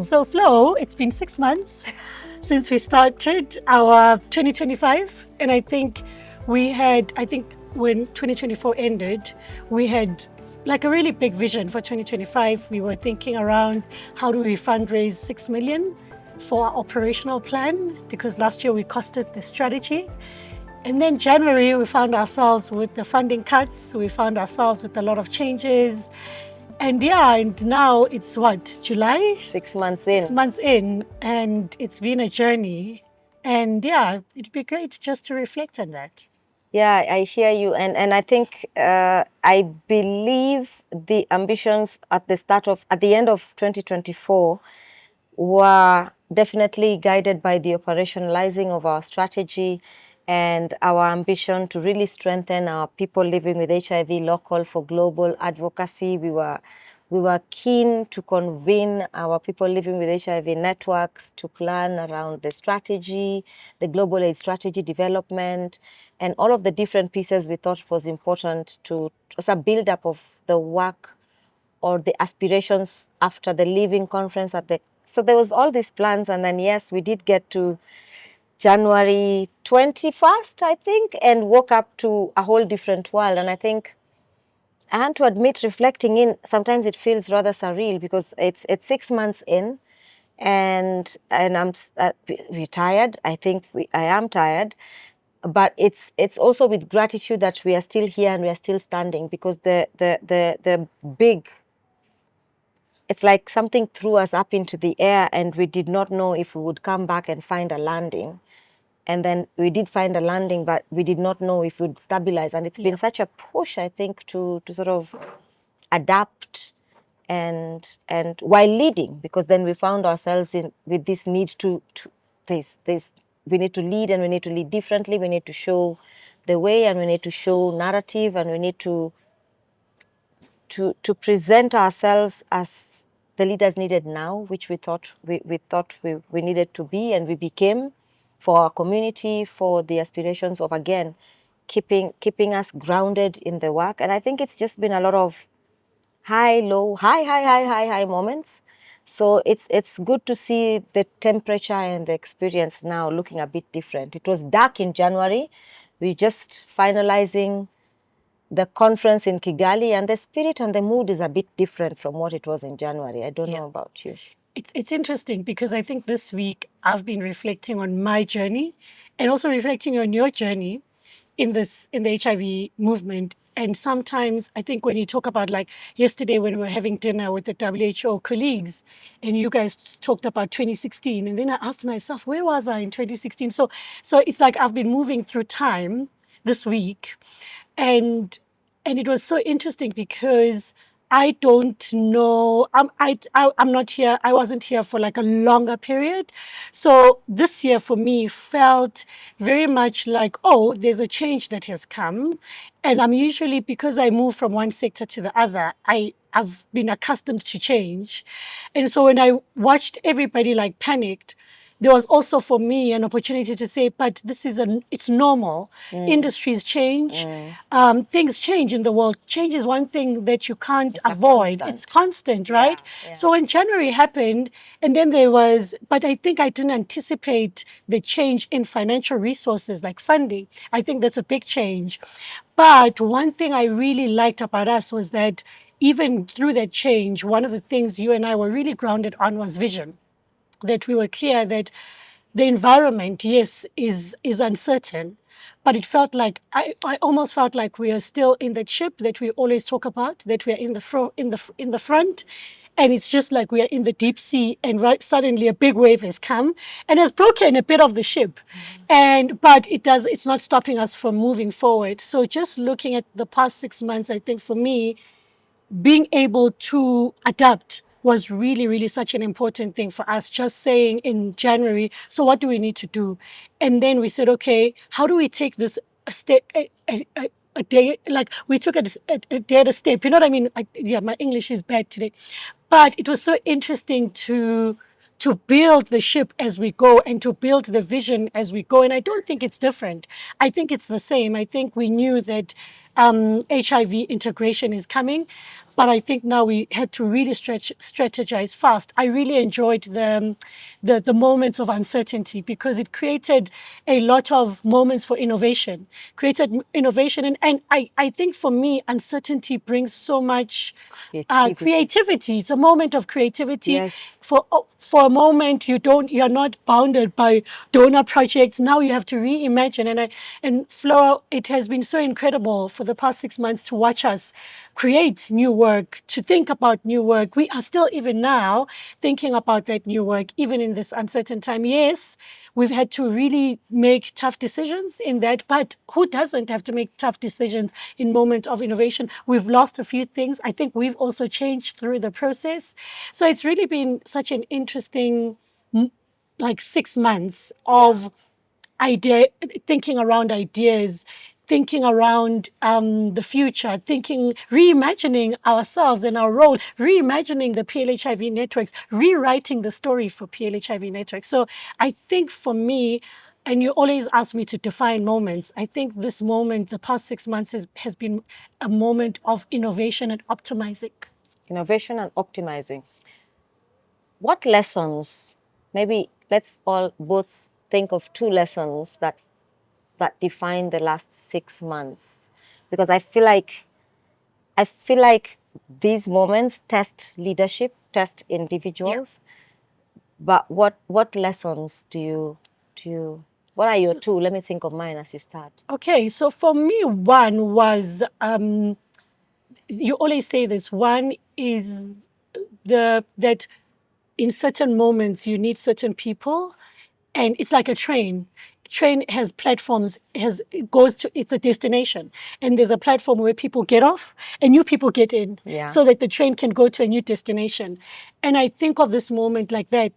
So Flo, it's been 6 months since we started our 2025. And I think when 2024 ended, we had like a really big vision for 2025. We were thinking around how do we fundraise 6 million for our operational plan, because last year we costed the strategy. And then January, we found ourselves with the funding cuts. We found ourselves with a lot of changes. And now it's what, July? 6 months in. 6 months in, and it's been a journey. And it'd be great just to reflect on that. Yeah, I hear you. And I think, I believe the ambitions at the end of 2024 were definitely guided by the operationalizing of our strategy and our ambition to really strengthen our people living with HIV local for global advocacy. We were keen to convene our people living with HIV networks to plan around the strategy, the global AIDS strategy development, and all of the different pieces we thought was important as a build-up of the work or the aspirations after the Living Conference so there was all these plans, and then yes, we did get to January 21st, I think, and woke up to a whole different world. And I think I have to admit, reflecting in, sometimes it feels rather surreal because it's 6 months in, and I'm tired. I think I am tired, but it's also with gratitude that we are still here and we are still standing, because the big, it's like something threw us up into the air and we did not know if we would come back and find a landing. And then we did find a landing, but we did not know if we'd stabilize. And it's been such a push, I think, to sort of adapt and while leading, because then we found ourselves with this need we need to lead, and we need to lead differently. We need to show the way, and we need to show narrative, and we need to present ourselves as the leaders needed now, which we thought we needed to be, and we became, for our community, for the aspirations of, again, keeping us grounded in the work. And I think it's just been a lot of high, low, high moments. So it's good to see the temperature and the experience now looking a bit different. It was dark in January. We just finalizing the conference in Kigali, and the spirit and the mood is a bit different from what it was in January. I don't know about you. It's interesting because I think this week I've been reflecting on my journey and also reflecting on your journey in the HIV movement. And sometimes I think when you talk about, like yesterday when we were having dinner with the WHO colleagues and you guys talked about 2016, and then I asked myself, where was I in 2016? So it's like I've been moving through time this week. And it was so interesting because I don't know, I'm not here, I wasn't here for like a longer period. So this year for me felt very much like, oh, there's a change that has come. And I'm usually, because I move from one sector to the other, I've been accustomed to change. And so when I watched everybody like panicked, there was also for me an opportunity to say, but it's normal. Industries change, things change in the world. Change is one thing that you can't avoid. It's constant, right? Yeah. So when January happened, and then but I think I didn't anticipate the change in financial resources like funding. I think that's a big change. But one thing I really liked about us was that even through that change, one of the things you and I were really grounded on was vision. That we were clear that the environment, yes, is uncertain, but it felt like I almost felt like we are still in that ship that we always talk about, that we are in the front, and it's just like we are in the deep sea, and suddenly a big wave has come and has broken a bit of the ship, but it's not stopping us from moving forward. So just looking at the past 6 months, I think for me, being able to adapt was really, really such an important thing for us. Just saying in January, so what do we need to do? And then we said, okay, how do we take this a step, a day? Like we took a day at a step. You know what I mean? My English is bad today, but it was so interesting to build the ship as we go and to build the vision as we go. And I don't think it's different. I think it's the same. I think we knew that HIV integration is coming. But I think now we had to really strategize fast. I really enjoyed the moments of uncertainty because it created a lot of moments for innovation, and I think for me, uncertainty brings so much creativity. It's a moment of creativity. Yes. For a moment, you're not bounded by donor projects. Now you have to reimagine. And Flo, it has been so incredible for the past 6 months to watch us create new work, to think about new work. We are still even now thinking about that new work, even in this uncertain time. Yes, we've had to really make tough decisions in that, but who doesn't have to make tough decisions in moments of innovation? We've lost a few things. I think we've also changed through the process. So it's really been such an interesting, like 6 months of thinking around ideas, thinking around the future, reimagining ourselves and our role, reimagining the PLHIV networks, rewriting the story for PLHIV networks. So I think for me, and you always ask me to define moments, I think this moment, the past 6 months, has been a moment of innovation and optimizing. Innovation and optimizing. What lessons, maybe let's all both think of 2 lessons that define the last 6 months, because I feel like these moments test leadership, test individuals. Yeah. But what lessons do you what are your 2? Let me think of mine as you start. Okay, so for me, one was you always say this. One is that in certain moments you need certain people, and it's like a train. Train has platforms, it's a destination, and there's a platform where people get off and new people get in, so that the train can go to a new destination. And I think of this moment like that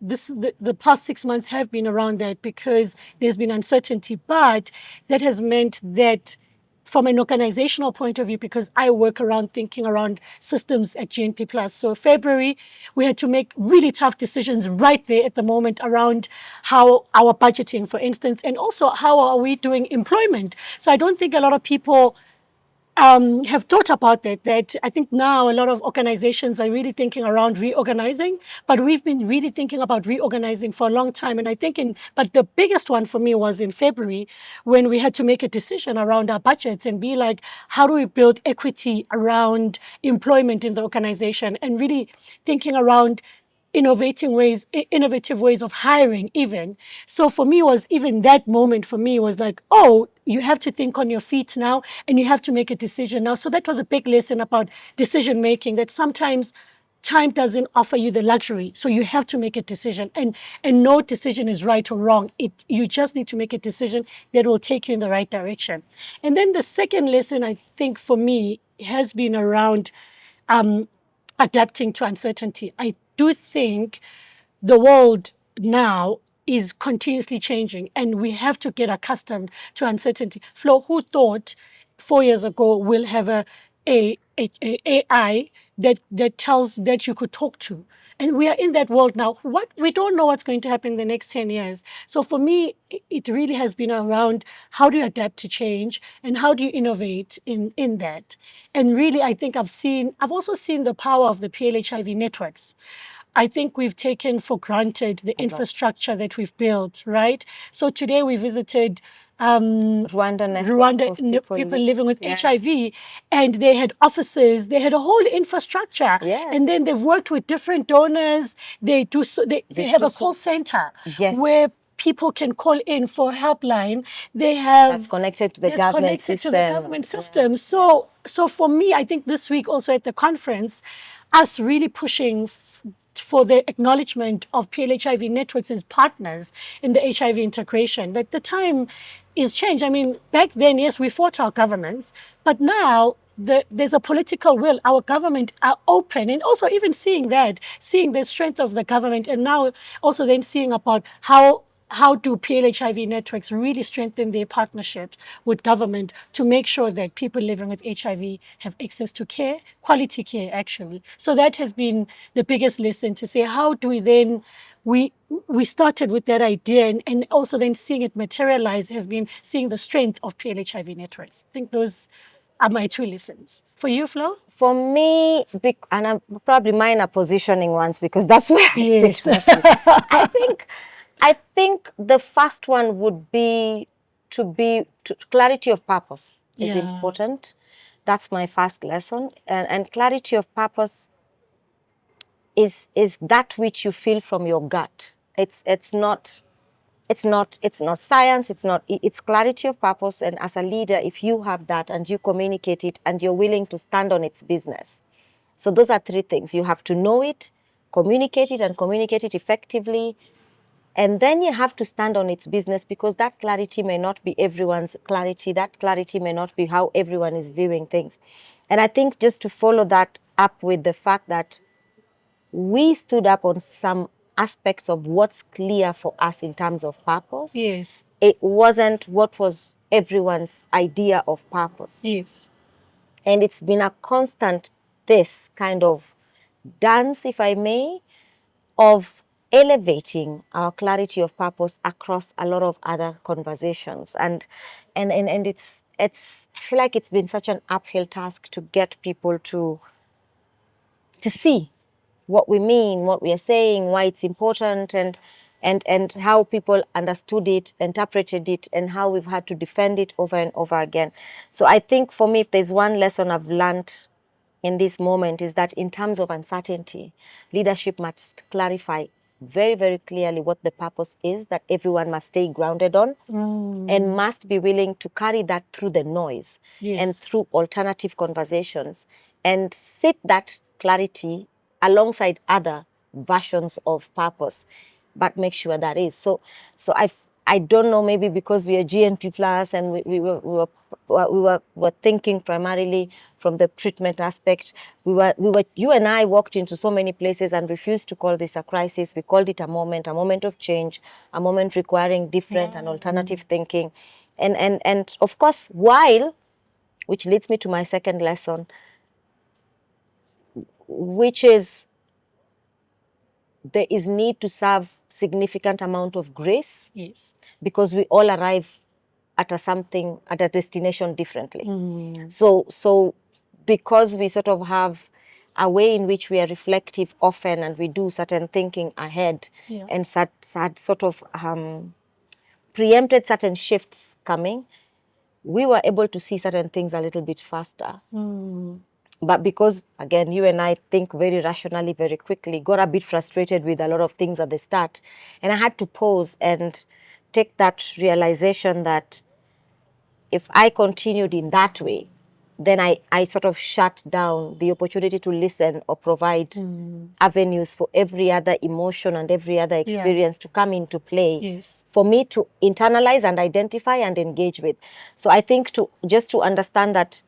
the past 6 months have been around that, because there's been uncertainty, but that has meant that from an organizational point of view, because I work around thinking around systems at GNP Plus. So February, we had to make really tough decisions right there at the moment around how our budgeting, for instance, and also how are we doing employment. So I don't think a lot of people have thought about that I think now a lot of organizations are really thinking around reorganizing, but we've been really thinking about reorganizing for a long time. And I think but the biggest one for me was in February, when we had to make a decision around our budgets and be like, how do we build equity around employment in the organization, and really thinking around innovative ways of hiring even. So for me, was even that moment for me was like, oh, you have to think on your feet now, and you have to make a decision now. So that was a big lesson about decision making, that sometimes time doesn't offer you the luxury. So you have to make a decision, and no decision is right or wrong. You just need to make a decision that will take you in the right direction. And then the second lesson, I think for me, has been around adapting to uncertainty. I do think the world now is continuously changing, and we have to get accustomed to uncertainty. Flo, who thought 4 years ago we'll have a AI that you could talk to? And we are in that world now. We don't know what's going to happen in the next 10 years. So for me, it really has been around how do you adapt to change, and how do you innovate in that. And really, I think I've also seen the power of the PLHIV networks. I think we've taken for granted the infrastructure that we've built, right? So today we visited Rwanda people living with HIV, and they had offices, they had a whole infrastructure, and then they've worked with different donors. They have a call center where people can call in for helpline. That's connected to the government system. So for me, I think this week also at the conference, us really pushing for the acknowledgement of PLHIV networks as partners in the HIV integration, that the time is changed. I mean, back then, yes, we fought our governments, but now there's a political will. Our government are open, and also even seeing the strength of the government, and now also then seeing about how do PLHIV networks really strengthen their partnerships with government to make sure that people living with HIV have access to care, quality care, actually. So that has been the biggest lesson, to say, how do we then we started with that idea, and also then seeing it materialize has been seeing the strength of PLHIV networks. I think those are my two lessons. For you, Flo? For me, and I'm probably mine are positioning ones because that's where I sit Yes. mostly. I think the first one would be clarity of purpose is Yeah. important. That's my first lesson, and clarity of purpose is that which you feel from your gut. It's not science. It's clarity of purpose. And as a leader, if you have that and you communicate it and you're willing to stand on its business. So those are three things. You have to know it, communicate it, and communicate it effectively. And then you have to stand on its business, because that clarity may not be everyone's clarity. That clarity may not be how everyone is viewing things. And I think just to follow that up with the fact that we stood up on some aspects of what's clear for us in terms of purpose. Yes. It wasn't what was everyone's idea of purpose. Yes. And it's been a constant, this kind of dance, if I may, of elevating our clarity of purpose across a lot of other conversations. And it's I feel like it's been such an uphill task to get people to see what we mean, what we are saying, why it's important, and how people understood it, interpreted it, and how we've had to defend it over and over again. So I think for me, if there's one lesson I've learned in this moment, is that in terms of uncertainty, leadership must clarify very, very clearly what the purpose is that everyone must stay grounded on, and must be willing to carry that through the noise. Yes. And through alternative conversations, and sit that clarity alongside other versions of purpose, but make sure that is. So I don't know, maybe because we are GNP plus and we were thinking primarily from the treatment aspect. You and I walked into so many places and refused to call this a crisis. We called it a moment of change, a moment requiring different and alternative thinking. And of course, which leads me to my second lesson, which is there is need to serve significant amount of grace. Yes. Because we all arrive at a destination differently. So because we sort of have a way in which we are reflective often, and we do certain thinking ahead, and had sort of preempted certain shifts coming, we were able to see certain things a little bit faster. But because, again, you and I think very rationally, very quickly, got a bit frustrated with a lot of things at the start. And I had to pause and take that realization that if I continued in that way, then I sort of shut down the opportunity to listen or provide avenues for every other emotion and every other experience to come into play, for me to internalize and identify and engage with. So I think to understand that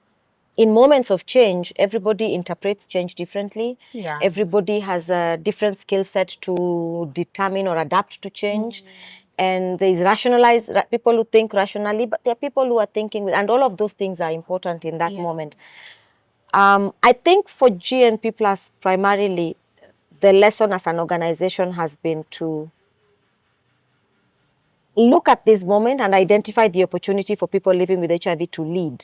in moments of change, everybody interprets change differently. Everybody has a different skill set to determine or adapt to change. And there's people who think rationally, but there are people who are thinking, and all of those things are important in that moment. I think for GNP Plus, primarily, the lesson as an organization has been to look at this moment and identify the opportunity for people living with HIV to lead.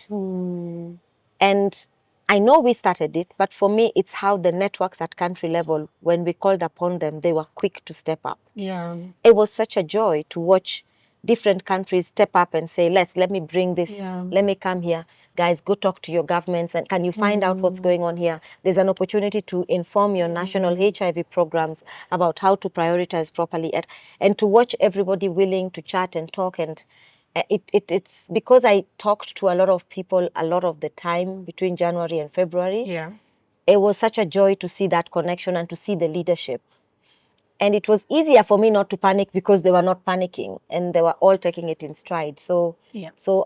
And I know we started it, but for me, it's how the networks at country level, when we called upon them, they were quick to step up. It was such a joy to watch different countries step up and say, let me bring this, let me come here. Guys, go talk to your governments, and can you find out what's going on here? There's an opportunity to inform your national HIV programs about how to prioritize properly, and to watch everybody willing to chat and talk. And it's because I talked to a lot of people a lot of the time between January and February. It was such a joy to see that connection and to see the leadership. And it was easier for me not to panic because they were not panicking and they were all taking it in stride. So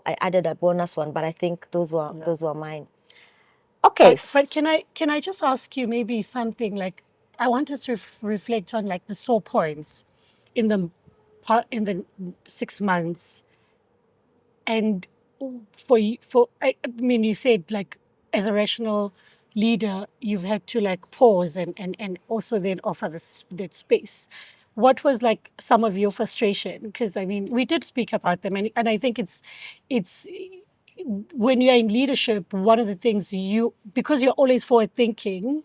I added a bonus one, but I think those were mine. Okay. But can I just ask you maybe something, like, I want us to reflect on like the sore points in the 6 months. And I mean, you said, like, as a rational leader, you've had to like pause and also then offer that space. what was like some of your frustration? Because I mean, we did speak about them, and I think it's when you're in leadership, one of the things because you're always forward thinking,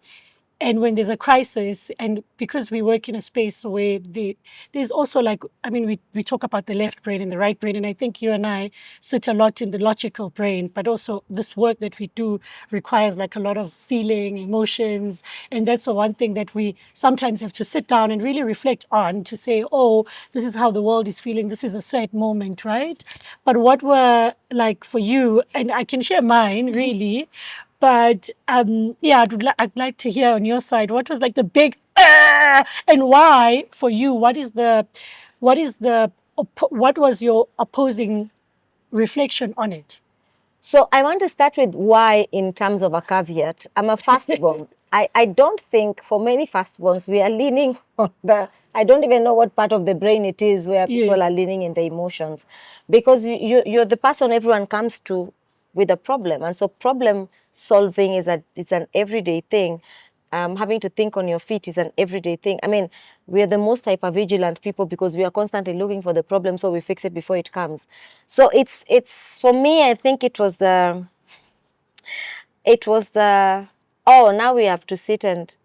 and when there's a crisis, and because we work in a space where there's also like, I mean, we talk about the left brain and the right brain, and I think you and I sit a lot in the logical brain, but also this work that we do requires like a lot of feeling, emotions, and that's the one thing that we sometimes have to sit down and really reflect on, to say, oh, this is how the world is feeling, this is a sad moment, right? But what were like for you, and I can share mine really, but yeah, I'd like to hear on your side, what was like the big and why for you? What was your opposing reflection on it? So I want to start with why in terms of a caveat. I'm a firstborn. I don't think for many firstborns we are leaning on I don't even know what part of the brain it is where people Yes. are leaning in the emotions, because you're the person everyone comes to with a problem, and so problem solving is an everyday thing. Having to think on your feet is an everyday thing. I mean, we are the most hypervigilant people because we are constantly looking for the problem, so we fix it before it comes. So it's for me, I think it was the oh, now we have to sit and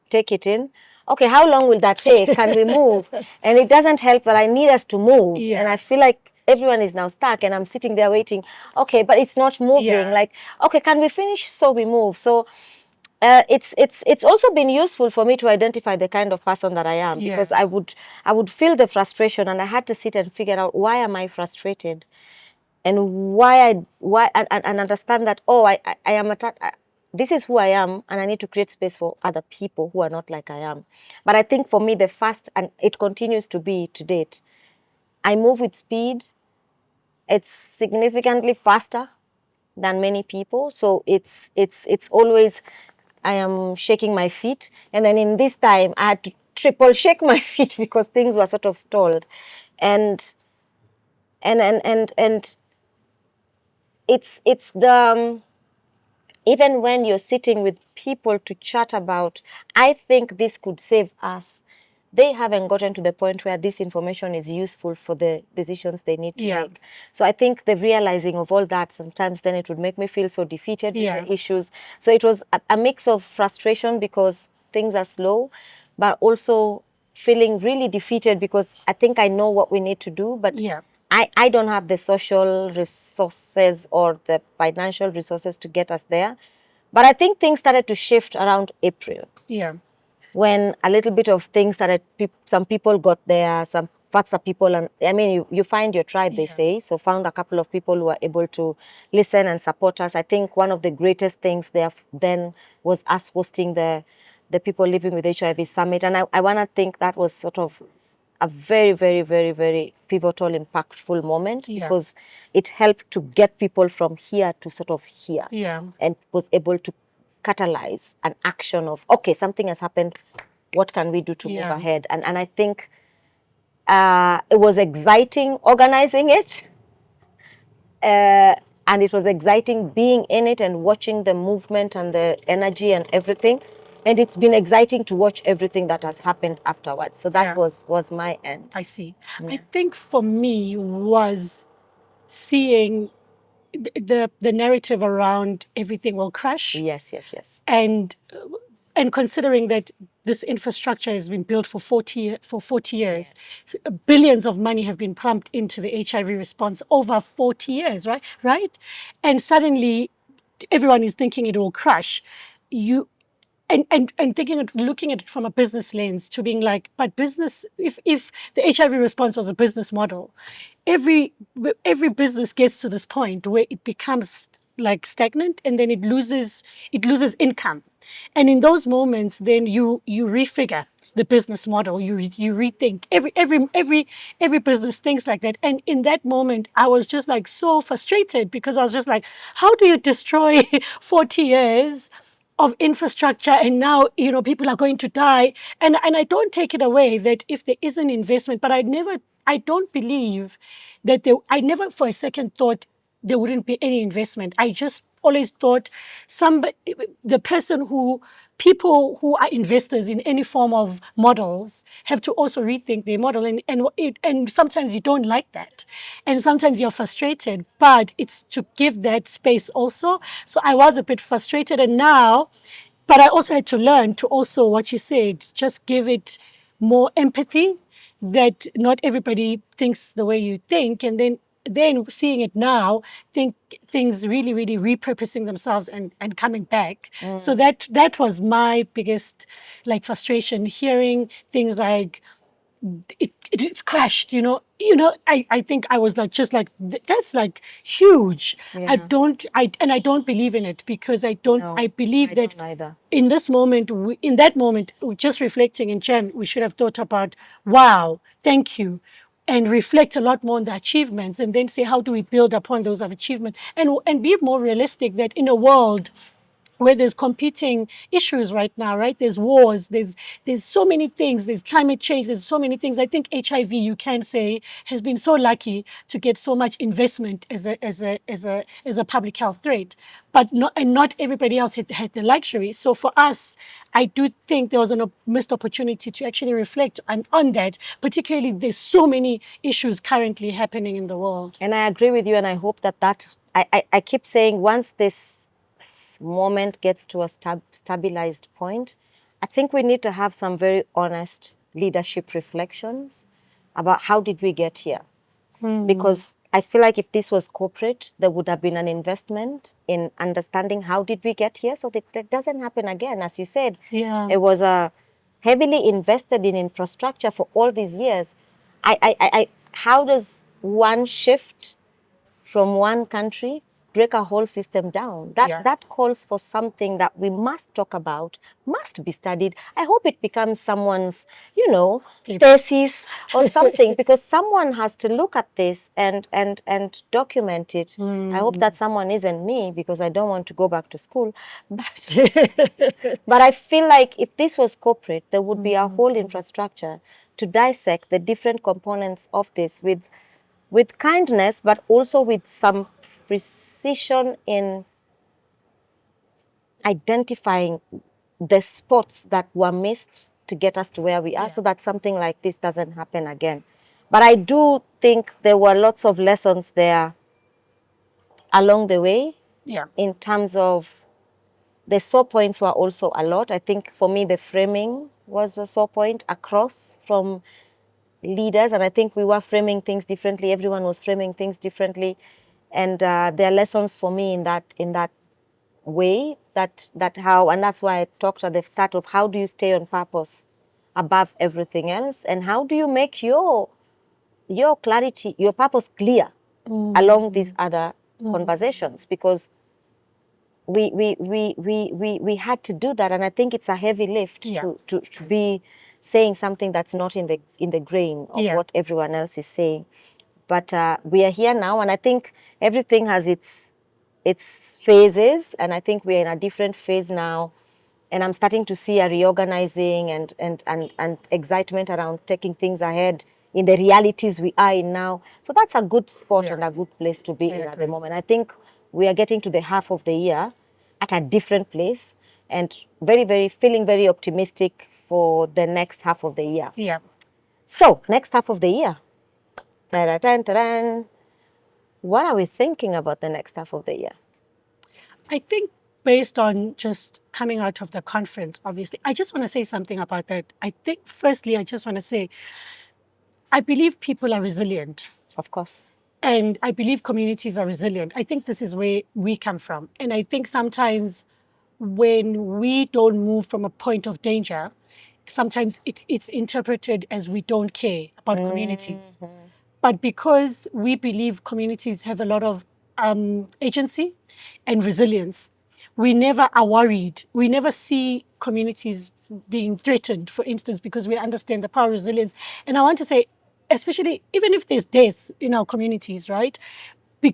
take it in. Okay, how long will that take? Can we move? And it doesn't help that I need us to move, Yeah. and I feel like everyone is now stuck, and I'm sitting there waiting. Okay, but it's not moving. Yeah. Like, okay, can we finish? So we move. So it's also been useful for me to identify the kind of person that I am, because Yeah. I would feel the frustration, and I had to sit and figure out, why am I frustrated, and why and understand that, oh, I am this is who I am, and I need to create space for other people who are not like I am. But I think for me, the first, and it continues to be to date, I move with speed. It's significantly faster than many people, so it's always, I am shaking my feet, and then in this time I had to triple shake my feet because things were sort of stalled, and and it's the even when you're sitting with people to chat about, I think this could save us. They haven't gotten to the point where this information is useful for the decisions they need to Yeah. make. So I think the realizing of all that, sometimes then it would make me feel so defeated Yeah. with the issues. So it was a mix of frustration because things are slow, but also feeling really defeated because I think I know what we need to do, but Yeah. I don't have the social resources or the financial resources to get us there. But I think things started to shift around April, Yeah. when a little bit of things started, some people got there, some parts of people, and I mean, you find your tribe, they Yeah. say. So found a couple of people who were able to listen and support us. I think one of the greatest things there then was us hosting the People Living with HIV Summit. And I want to think that was sort of a very, very, very, very pivotal, impactful moment, Yeah. because it helped to get people from here to sort of here, Yeah. and was able to catalyze an action of, okay, something has happened, what can we do to move Yeah. ahead? And I think it was exciting organizing it, and it was exciting being in it and watching the movement and the energy and everything. And it's been exciting to watch everything that has happened afterwards. So that Yeah. was my end. I see. I Yeah. think for me was seeing the narrative around everything will crash, Yes, yes, yes. and considering that this infrastructure has been built for 40 years, billions of money have been pumped into the HIV response over 40 years, right, and suddenly everyone is thinking it will crash. You and looking at it from a business lens, to being like, but business, if the HIV response was a business model, every every business gets to this point where it becomes like stagnant, and then it loses income, and in those moments then you refigure the business model, you rethink. Every business thinks like that, and in that moment I was just like so frustrated, because I was just like, how do you destroy 40 years of infrastructure, and now people are going to die? And I don't take it away that if there is an investment, but I don't believe that I never for a second thought there wouldn't be any investment. I just always thought people who are investors in any form of models have to also rethink their model, and sometimes you don't like that, and sometimes you're frustrated, but it's to give that space also. So I was a bit frustrated, and now, but I also had to learn to also, what you said, just give it more empathy, that not everybody thinks the way you think, and then seeing it now, think things really, really repurposing themselves and coming back. So that was my biggest like frustration, hearing things like it's crashed, I think I was like, just like, that's like huge. Yeah. I don't believe in it, because I No, believe I that don't either. in this moment, in that moment, just reflecting in Jen, we should have thought about, wow, thank you, and reflect a lot more on the achievements, and then say, how do we build upon those achievements, and be more realistic that in a world where there's competing issues right now, right? There's wars, there's so many things, there's climate change, there's so many things. I think HIV, you can say, has been so lucky to get so much investment as a public health threat, but not everybody else had the luxury. So for us, I do think there was a missed opportunity to actually reflect on that. Particularly, there's so many issues currently happening in the world. And I agree with you, and I hope that I keep saying, once this moment gets to a stabilized point, I think we need to have some very honest leadership reflections about how did we get here. Because I feel like if this was corporate, there would have been an investment in understanding how did we get here, so that doesn't happen again. As you said, Yeah. it was heavily invested in infrastructure for all these years. How does one shift from one country break a whole system down? That calls for something that we must talk about, must be studied. I hope it becomes someone's, thesis or something, because someone has to look at this and document it. I hope that someone isn't me, because I don't want to go back to school. But I feel like if this was corporate, there would be a whole infrastructure to dissect the different components of this with kindness, but also with some precision in identifying the spots that were missed to get us to where we are, so that something like this doesn't happen again. But I do think there were lots of lessons there along the way. Yeah. In terms of the sore points were also a lot. I think for me, the framing was a sore point across from leaders, and I think we were framing things differently. Everyone was framing things differently, and there are lessons for me in that way. And that's why I talked at the start of, how do you stay on purpose above everything else, and how do you make your clarity, your purpose clear along these other conversations, because we had to do that, and I think it's a heavy lift to be saying something that's not in the grain of what everyone else is saying. But we are here now, and I think everything has its phases, and I think we're in a different phase now, and I'm starting to see a reorganizing and excitement around taking things ahead in the realities we are in now. So that's a good spot and a good place to be in at the moment. I think we are getting to the half of the year at a different place, and feeling very optimistic for the next half of the year. Yeah. So, next half of the year. Ta-da-tan-ta-dan. What are we thinking about the next half of the year? I think, based on just coming out of the conference, obviously, I just want to say something about that. I think, firstly, I just want to say, I believe people are resilient. Of course. And I believe communities are resilient. I think this is where we come from. And I think sometimes when we don't move from a point of danger, sometimes it's interpreted as we don't care about communities. But because we believe communities have a lot of agency and resilience, we never are worried. We never see communities being threatened, for instance, because we understand the power of resilience. And I want to say, especially even if there's deaths in our communities, right? We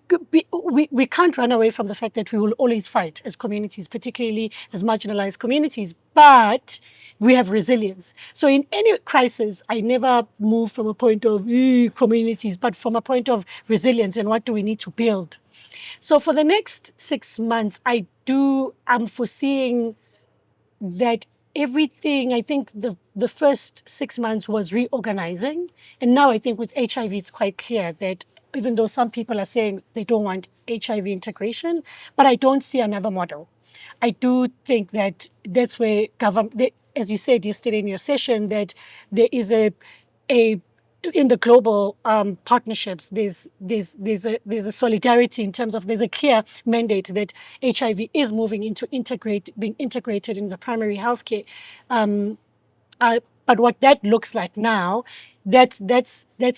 can't run away from the fact that we will always fight as communities, particularly as marginalized communities. But we have resilience. So in any crisis, I never move from a point of communities, but from a point of resilience and what do we need to build. So for the next 6 months, I'm foreseeing that everything, I think the first 6 months was reorganizing. And now I think with HIV, it's quite clear that even though some people are saying they don't want HIV integration, but I don't see another model. I do think that that's where government, as you said yesterday in your session, that there is a in the global partnerships, there's a solidarity in terms of there's a clear mandate that HIV is moving into being integrated in the primary healthcare. But what that looks like now, that's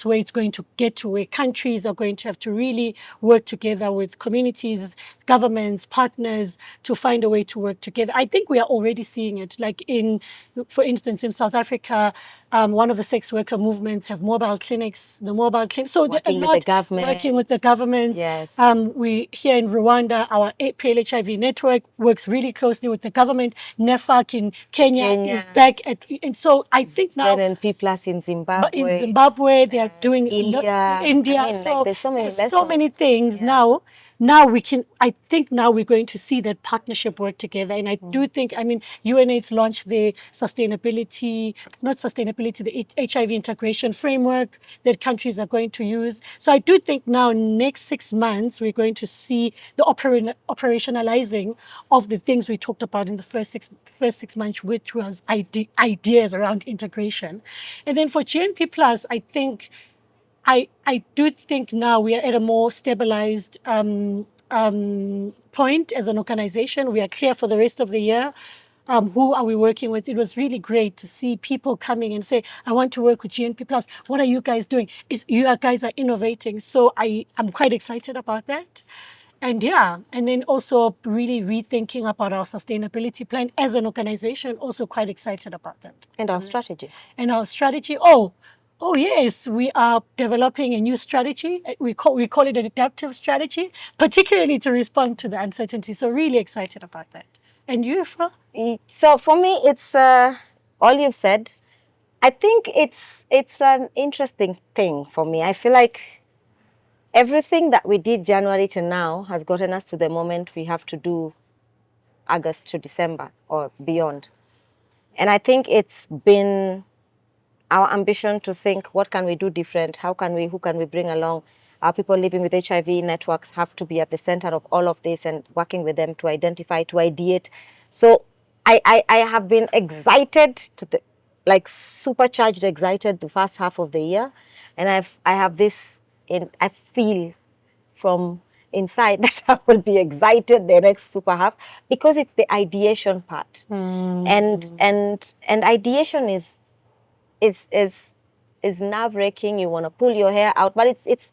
where it's going to get to, where countries are going to have to really work together with communities, governments, partners to find a way to work together. I think we are already seeing it. Like for instance, in South Africa, one of the sex worker movements have mobile clinics. The mobile clinics, so working with the government. Working with the government. Yes. We here in Rwanda, our PLHIV network works really closely with the government. NEFAC in Kenya is back at, and so I think now. NNP Plus in Zimbabwe. In Zimbabwe, they are doing India. I mean, so there's so many things now. Now I think now we're going to see that partnership work together. And I do think, I mean, UNAIDS launched the the HIV integration framework that countries are going to use. So I do think now next 6 months, we're going to see the operationalizing of the things we talked about in the first six months, which was ideas around integration. And then for GNP Plus, I think I do think now we are at a more stabilized point as an organization. We are clear for the rest of the year. Who are we working with? It was really great to see people coming and say, I want to work with GNP Plus. What are you guys doing? You guys are innovating. So I'm quite excited about that. And then also really rethinking about our sustainability plan as an organization, also quite excited about that. And our strategy. Oh yes, we are developing a new strategy. We call it an adaptive strategy, particularly to respond to the uncertainty. So really excited about that. And you, Fra? So for me, it's all you've said. I think it's an interesting thing for me. I feel like everything that we did January to now has gotten us to the moment we have to do August to December or beyond. And I think it's been our ambition to think, what can we do different? Who can we bring along? Our people living with HIV networks have to be at the center of all of this and working with them to identify, to ideate. So I have been excited supercharged excited the first half of the year. And I have this, I feel from inside that I will be excited the next super half because it's the ideation part. And ideation is nerve-wracking. You want to pull your hair out, but it's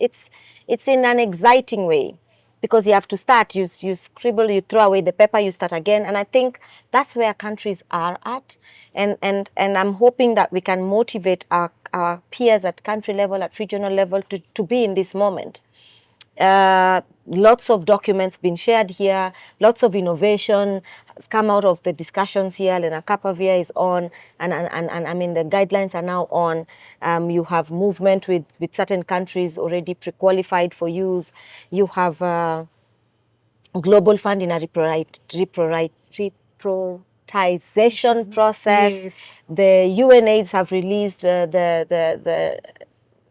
in an exciting way because you have to start. You scribble, you throw away the paper, you start again. And I think that's where countries are at. And I'm hoping that we can motivate our peers at country level, at regional level to be in this moment. Lots of documents been shared here, lots of innovation has come out of the discussions here. Lenacapavir is on, and I mean the guidelines are now on. You have movement with certain countries already pre-qualified for use. You have global fund in a reprioritization process. Yes. The UNAIDS have released the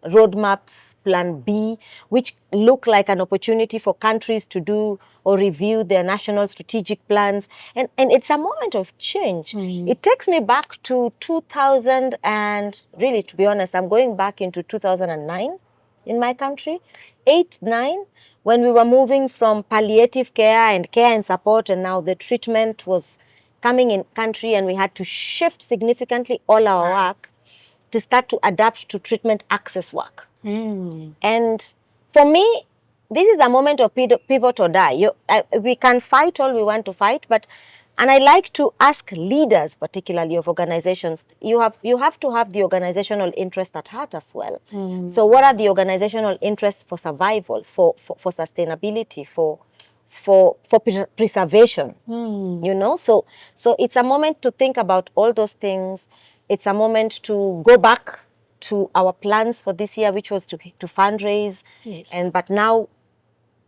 roadmaps, Plan B, which look like an opportunity for countries to do or review their national strategic plans. And it's a moment of change. It takes me back to 2000 and really, to be honest, I'm going back into 2009 in my country, 8, 9, when we were moving from palliative care and support, and now the treatment was coming in country and we had to shift significantly all our work to start to adapt to treatment access work. And for me, this is a moment of pivot or die. We can fight all we want to fight, and I like to ask leaders, particularly of organizations, you have to have the organizational interest at heart as well. So what are the organizational interests for survival, for sustainability, for for preservation. Mm. You know, so it's a moment to think about all those things. It's a moment to go back to our plans for this year, which was to fundraise. Yes. But now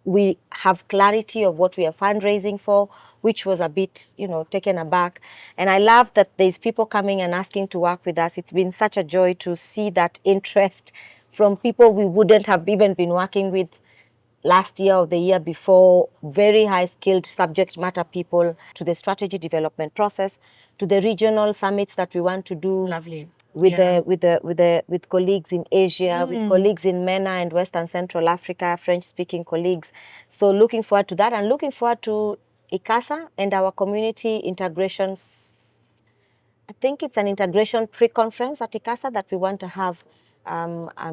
we have clarity of what we are fundraising for, which was a bit, taken aback. And I love that there's people coming and asking to work with us. It's been such a joy to see that interest from people we wouldn't have even been working with last year or the year before. Very high skilled subject matter people, to the strategy development process, to the regional summits that we want to do. Lovely. With Yeah. with colleagues in Asia, with colleagues in MENA and Western Central Africa, French-speaking colleagues. So looking forward to that, and looking forward to ICASA and our community integrations. I think it's an integration pre-conference at ICASA that we want to have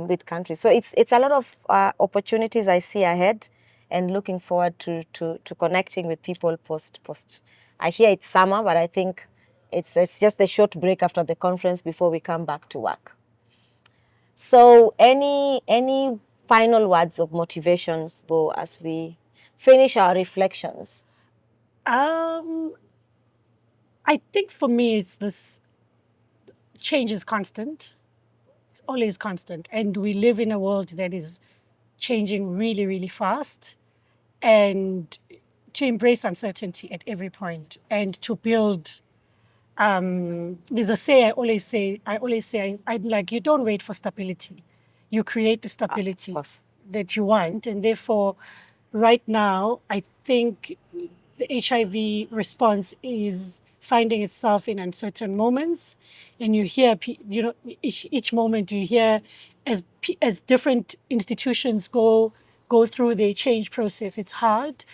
with countries. So it's a lot of opportunities I see ahead, and looking forward to connecting with people post. I hear it's summer, but I think it's just a short break after the conference before we come back to work. So any final words of motivations, Bo, as we finish our reflections? I think for me, it's this change is constant. It's always constant. And we live in a world that is changing really, really fast. And to embrace uncertainty at every point and to build. There's a say I always say, I'm like, you don't wait for stability. You create the stability that you want. And therefore, right now, I think the HIV response is finding itself in uncertain moments. And you hear, each moment you hear as different institutions go through the change process, it's hard.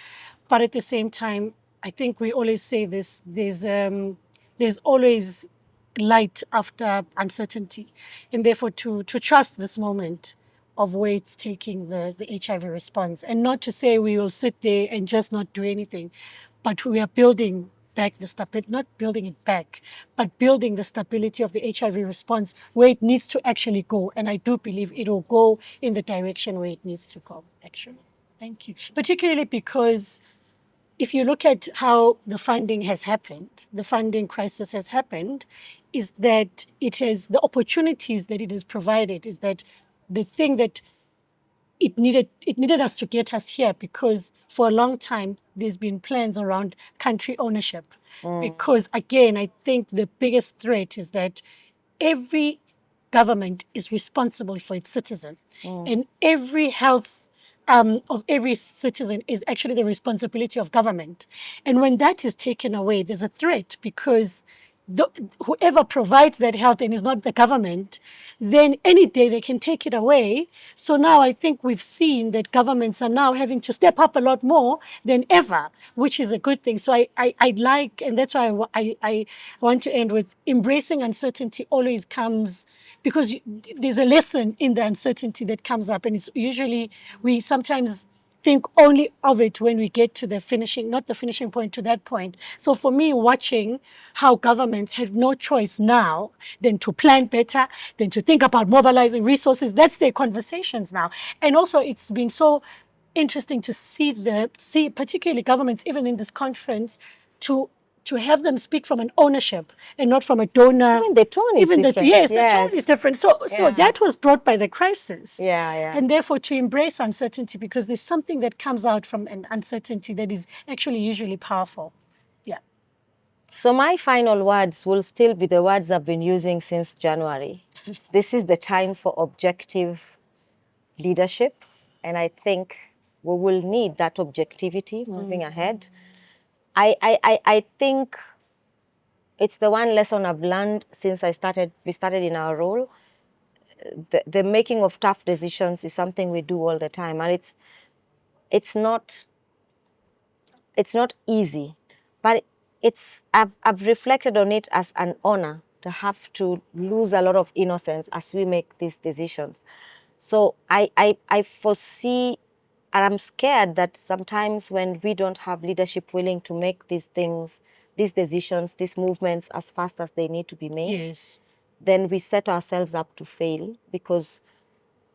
But at the same time, I think we always say this, there's always light after uncertainty. And therefore to trust this moment of where it's taking the HIV response, and not to say we will sit there and just not do anything, but we are building back the stability, not building it back, but building the stability of the HIV response where it needs to actually go. And I do believe it will go in the direction where it needs to go, actually. Thank you. Particularly because if you look at how the funding has happened, the funding crisis has happened, is that it has the opportunities that it has provided, is that the thing that it needed us to get us here, because for a long time there's been plans around country ownership. Because again, I think the biggest threat is that every government is responsible for its citizen, and every health of every citizen is actually the responsibility of government. And when that is taken away, there's a threat, because whoever provides that health and is not the government, then any day they can take it away. So now I think we've seen that governments are now having to step up a lot more than ever, which is a good thing. So I like, and that's why I want to end with embracing uncertainty always comes, because there's a lesson in the uncertainty that comes up. And it's usually, we sometimes think only of it when we get to the finishing, not the finishing point, to that point. So for me, watching how governments have no choice now than to plan better, than to think about mobilizing resources, that's their conversations now. And also it's been so interesting to see particularly governments, even in this conference, to have them speak from an ownership and not from a donor. Even the tone is different. The tone is different. So that was brought by the crisis. Yeah. And therefore to embrace uncertainty, because there's something that comes out from an uncertainty that is actually usually powerful. Yeah. So my final words will still be the words I've been using since January. This is the time for objective leadership. And I think we will need that objectivity moving ahead. I think it's the one lesson I've learned since we started in our role. The making of tough decisions is something we do all the time, and it's not easy, but I've reflected on it as an honor to have to lose a lot of innocence as we make these decisions. So I foresee, and I'm scared that sometimes when we don't have leadership willing to make these things, these decisions, these movements as fast as they need to be made, Yes. then we set ourselves up to fail, because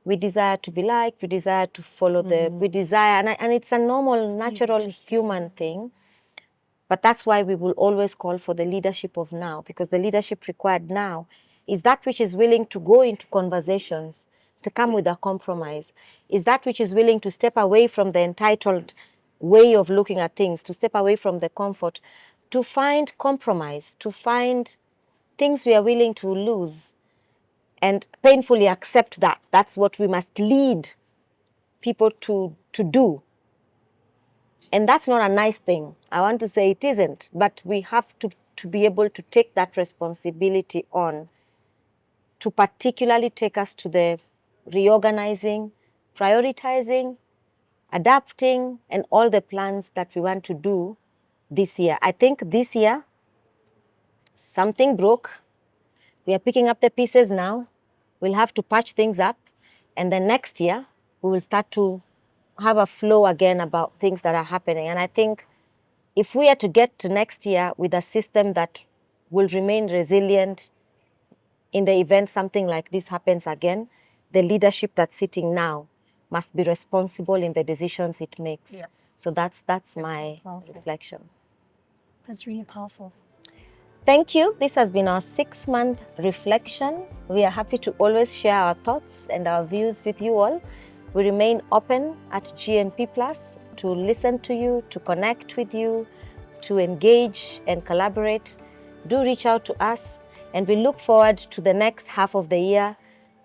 We desire to be liked, we desire to follow we desire, and it's a normal, natural human thing. But that's why we will always call for the leadership of now, because the leadership required now is that which is willing to go into conversations, to come with a compromise, is that which is willing to step away from the entitled way of looking at things, to step away from the comfort, to find compromise, to find things we are willing to lose and painfully accept that. That's what we must lead people to do. And that's not a nice thing. I want to say it isn't, but we have to be able to take that responsibility on, to particularly take us to the reorganizing, prioritizing, adapting, and all the plans that we want to do this year. I think this year, something broke. We are picking up the pieces now. We'll have to patch things up. And then next year, we will start to have a flow again about things that are happening. And I think if we are to get to next year with a system that will remain resilient in the event something like this happens again, the leadership that's sitting now must be responsible in the decisions it makes. Yeah. So that's my reflection. That's really powerful. Thank you. This has been our 6-month reflection. We are happy to always share our thoughts and our views with you all. We remain open at GNP Plus to listen to you, to connect with you, to engage and collaborate. Do reach out to us, and we look forward to the next half of the year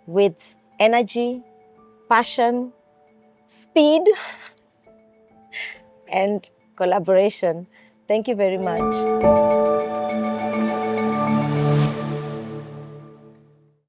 with energy, passion, speed, and collaboration. Thank you very much.